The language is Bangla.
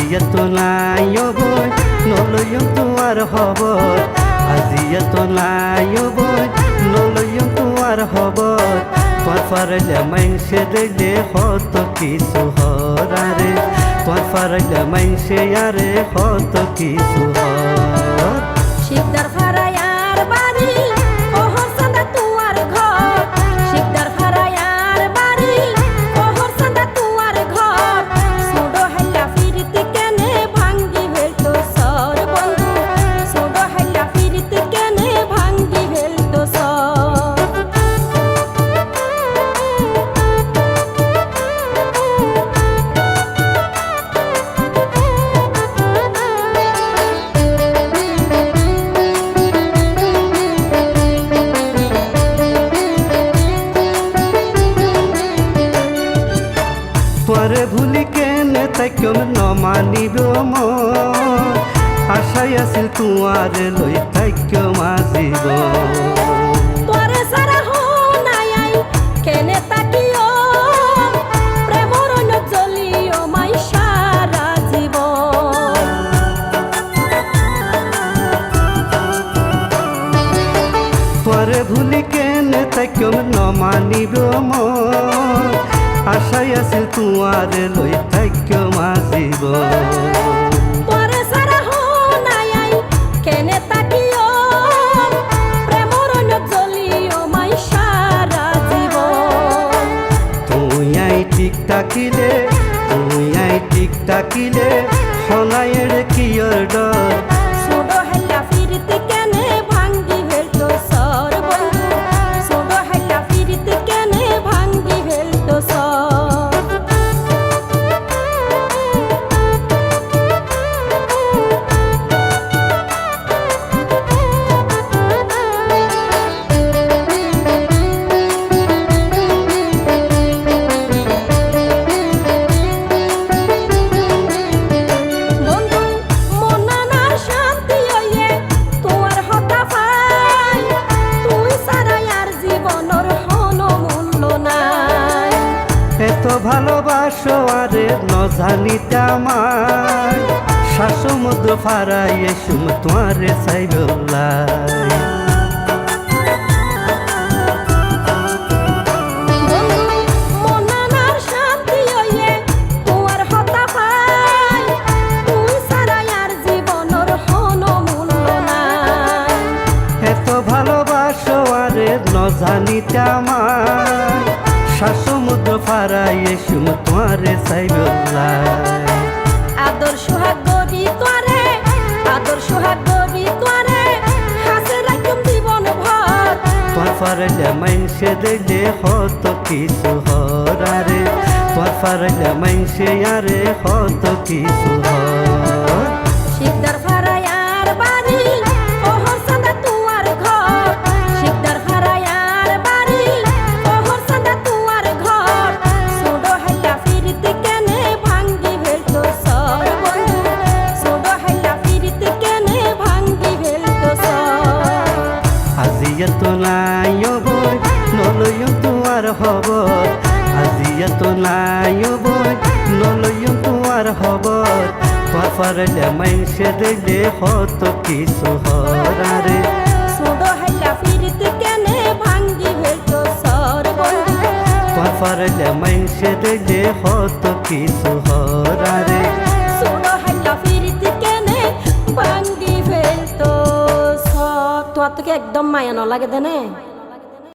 আজিয়া তো নাই বই নলয়ম তোমার খবর আজিয়া তো নাই বই নলয়ম তোমার খবর তোর ফারাইলে মাইনসে দিলে কত কিছু হরারে তোর ফারাইলে মাইনসে আরে কত কিছু হর শিকদার ফারায়ার বাড়ি ওহর সাদা তুয়ার ঘর শিকদার ফারায়ার বাড়ি ওহর সাদা তুয়ার ঘর সুডো হাইলা ফিরিতে কেনে ভাঙ্গি ভেলতো সর বন্ধু সুডো হাইলা ফিরিতে কেনে ভাঙ্গি ভেলতো সর তোরে ভুলি কেনে তাইকম ন মানিব মন আশাই আছিল তোমারে লই তাইকম আজিব তোরে সারা হো নাই আই কেনে তাকিও প্রেমর অন্য জ্বলিও মাই সারা জীবন তোরে ভুলি কেনে তাইকম ন মানিব মন আশাই আছিল তোমারে লই তাইকম আজিব তোরে সারা হো নাই আই কেনে তাকিও প্রেমর অন্য জ্বলিও মাই সারা জীবন তুই আই ঠিক তাকিলে হনায়ের কিয়র ডর সুডো হেলা ফিরিতে কেনে ভাঙ্গি ভেলতো সর বন্ধু সুডো হেলা ফিরিতে কেনে ভাঙ্গি ভেলতো সর বন্ধু মনানার শান্তি হইয়ে তোর হতা পাই তুই সারা আর জীবনের হন মূল্য নাই এত ভালোবাসো আরে ন জানিতে আমার শাসমুদ্র ফারাই এসুম তোমারে চাইবলাই বন্ধু মনানার শান্তি হইয়ে তোর হতা পাই তুই সারা আর জীবনের হন মূল্য নাই এত ভালোবাসো আরে ন জানিতে আমার শাসমুদ্র ফারাই এসুম তোমারে চাইবলাই আদর সোহাগ গবি তোরে আদর সোহাগ গবি তোরে হাসে রাখুম জীবন ভর তোর ফারাইলে মাইনসে দিলে কত কিছু হরারে তোর ফারাইলে মাইনসে আরে কত কিছু হর শিকদার ফারায়ার বাড়ি ওহর সাদা তুয়ার ঘর শিকদার ফারায়ার বাড়ি ওহর সাদা তুয়ার ঘর সুডো হাইলা ফিরিতে কেনে ভাঙ্গি ভেলতো সর বন্ধু সুডো হাইলা ফিরিতে কেনে ভাঙ্গি ভেলতো সর আজিয়া তো নাই বই নলয়ম তোমার খবর আজিয়া তো নাই বই নলয়ম তোমার খবর তোর ফারাইলে মাইনসে দিলে কত কিছু হরারে সুডো হাইলা ফিরিতে কেনে ভাঙ্গি ভেলতো সর বন্ধু তোর ফারাইলে মাইনসে দিলে কত কিছু হরারে সুডো হাইলা ফিরিতে কেনে ভাঙ্গি ফেলতো সর তোর তোকে একদম মায়া ন লাগে দেনে